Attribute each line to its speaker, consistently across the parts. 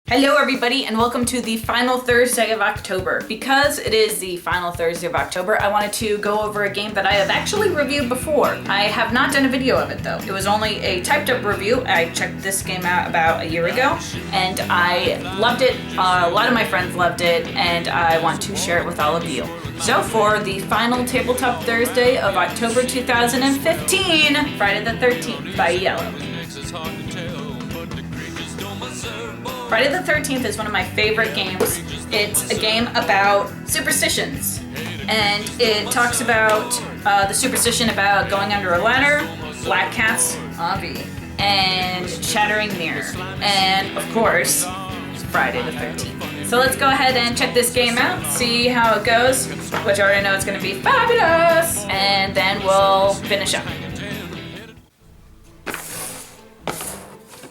Speaker 1: Hello everybody and welcome to the final Thursday of October. Because it is the final Thursday of October, I wanted to go over a game that I have actually reviewed before. I have not done a video of it though. It was only a typed up review. I checked this game out about a year ago and I loved it. A lot of my friends loved it and I want to share it with all of you. So for the final Tabletop Thursday of October 2015, Friday the 13th by Iello. Friday the 13th is one of my favorite games. It's a game about superstitions. And it talks about the superstition about going under a ladder, black cats, Avi, and shattering mirror. And of course, Friday the 13th. So let's go ahead and check this game out, see how it goes, which I already know it's gonna be fabulous. And then we'll finish up.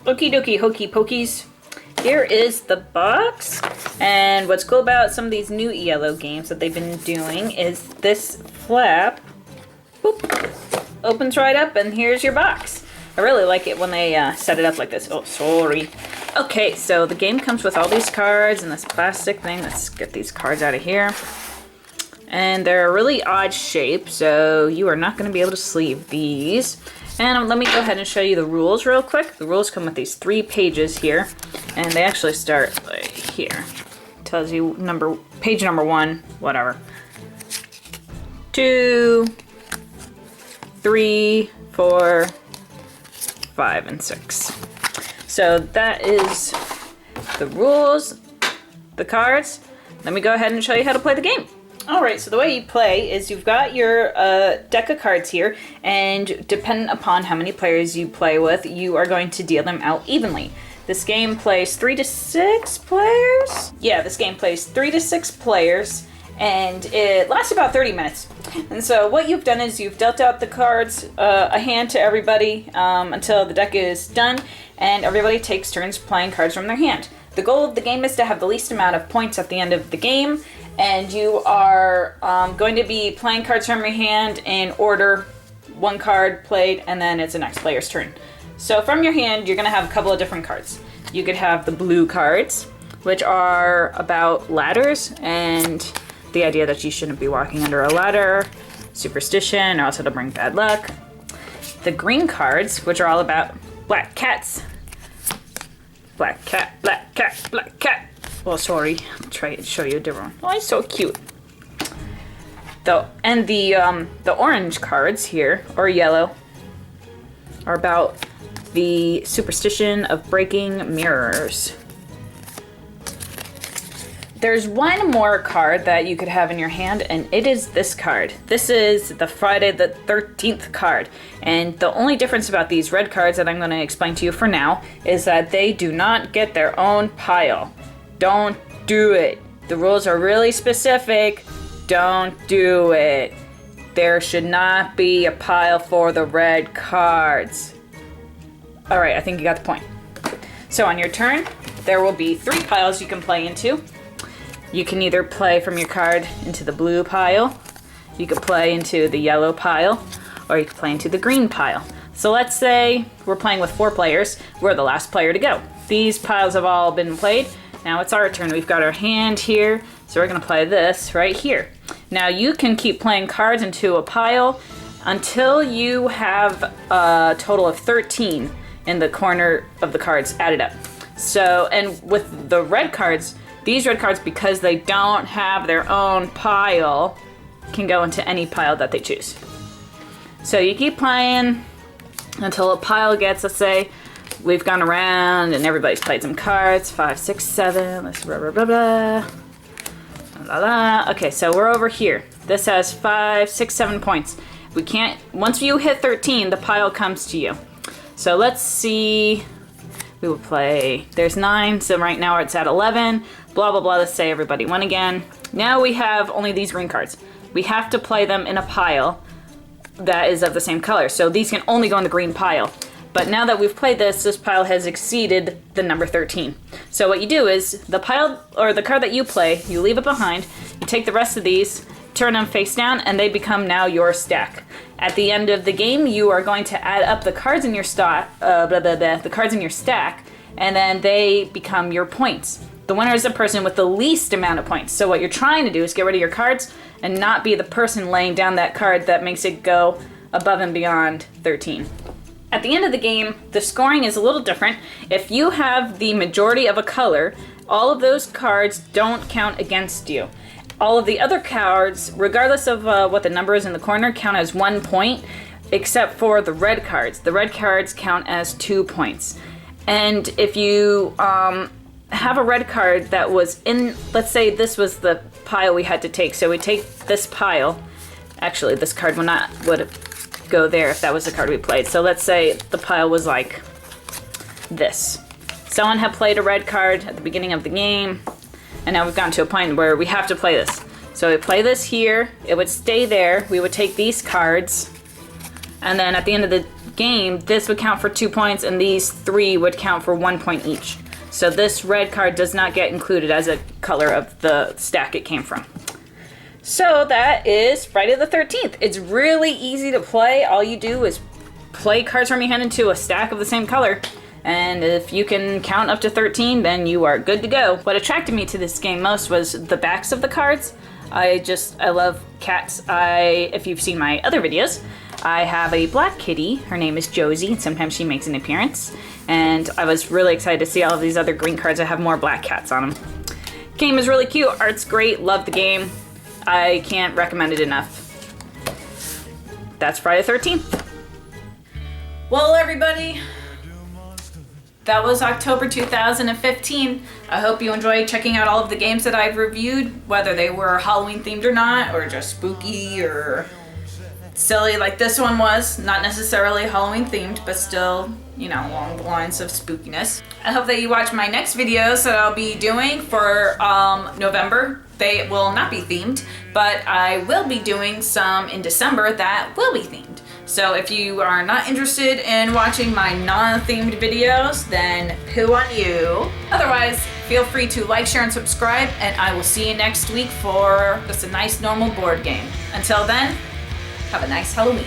Speaker 1: Okie dokie, hokey pokies. Here is the box, and what's cool about some of these new Iello games that they've been doing is this flap, boop, opens right up, and here's your box. I really like it when they set it up like this. Oh, sorry. Okay, so the game comes with all these cards and this plastic thing. Let's get these cards out of here. And they're a really odd shape, so you are not going to be able to sleeve these. And let me go ahead and show you the rules real quick. The rules come with these 3 pages here, and they actually start like here. Tells you page number 1, whatever. 2, 3, 4, 5, and 6. So that is the rules, the cards. Let me go ahead and show you how to play the game. Alright, so the way you play is you've got your deck of cards here, and depending upon how many players you play with, you are going to deal them out evenly. This game plays 3 to 6 players? Yeah, this game plays 3 to 6 players, and it lasts about 30 minutes. And so what you've done is you've dealt out the cards, a hand to everybody until the deck is done, and everybody takes turns playing cards from their hand. The goal of the game is to have the least amount of points at the end of the game, and you are going to be playing cards from your hand in order, 1 card played, and then it's the next player's turn. So from your hand, you're going to have a couple of different cards. You could have the blue cards, which are about ladders, and the idea that you shouldn't be walking under a ladder, superstition, or else it'll bring bad luck. The green cards, which are all about black cats. Black cat, black cat, black cat. Well, sorry, I'll try to show you a different one. Oh, it's so cute. The orange cards here, or yellow, are about the superstition of breaking mirrors. There's one more card that you could have in your hand, and it is this card. This is the Friday the 13th card. And the only difference about these red cards that I'm going to explain to you for now is that they do not get their own pile. Don't do it. The rules are really specific. Don't do it. There should not be a pile for the red cards. All right, I think you got the point. So on your turn, there will be 3 piles you can play into. You can either play from your card into the blue pile, you could play into the yellow pile, or you could play into the green pile. So let's say we're playing with 4 players. We're the last player to go. These piles have all been played. Now it's our turn. We've got our hand here, so we're going to play this right here. Now you can keep playing cards into a pile until you have a total of 13 in the corner of the cards added up. So, and with the red cards, these red cards, because they don't have their own pile, can go into any pile that they choose. So you keep playing until a pile gets, let's say, we've gone around and everybody's played some cards. 5, 6, 7. Let's blah, blah, blah, blah. La, la. Okay, so we're over here. This has 5, 6, 7 points. We can't, once you hit 13, the pile comes to you. So let's see. We will play, there's 9, so right now it's at 11. Blah, blah, blah. Let's say everybody won again. Now we have only these green cards. We have to play them in a pile that is of the same color. So these can only go in the green pile. But now that we've played this pile has exceeded the number 13. So what you do is the pile, or the card that you play, you leave it behind, you take the rest of these, turn them face down, and they become now your stack. At the end of the game, you are going to add up the cards in your the cards in your stack, and then they become your points. The winner is the person with the least amount of points. So what you're trying to do is get rid of your cards and not be the person laying down that card that makes it go above and beyond 13. At the end of the game, the scoring is a little different. If you have the majority of a color, all of those cards don't count against you. All of the other cards, regardless of what the number is in the corner, count as 1 point, except for the red cards. The red cards count as 2 points. And if you have a red card that was in, let's say this was the pile we had to take. So we take this pile. Actually, this card would go there if that was the card we played. So let's say the pile was like this. Someone had played a red card at the beginning of the game, and now we've gotten to a point where we have to play this. So we play this here, it would stay there, we would take these cards, and then at the end of the game, this would count for 2 points, and these 3 would count for 1 point each. So this red card does not get included as a color of the stack it came from. So that is Friday the 13th. It's really easy to play. All you do is play cards from your hand into a stack of the same color. And if you can count up to 13, then you are good to go. What attracted me to this game most was the backs of the cards. I love cats. If you've seen my other videos, I have a black kitty. Her name is Josie, and sometimes she makes an appearance. And I was really excited to see all of these other green cards that have more black cats on them. Game is really cute, art's great, love the game. I can't recommend it enough. That's Friday the 13th. Well, everybody, that was October 2015. I hope you enjoyed checking out all of the games that I've reviewed, whether they were Halloween themed or not, or just spooky or silly like this one was. Not necessarily Halloween themed, but still, you know, along the lines of spookiness. I hope that you watch my next videos that I'll be doing for November. They will not be themed, but I will be doing some in December that will be themed. So if you are not interested in watching my non-themed videos, then poo on you. Otherwise, feel free to like, share, and subscribe, and I will see you next week for just a nice normal board game. Until then, have a nice Halloween.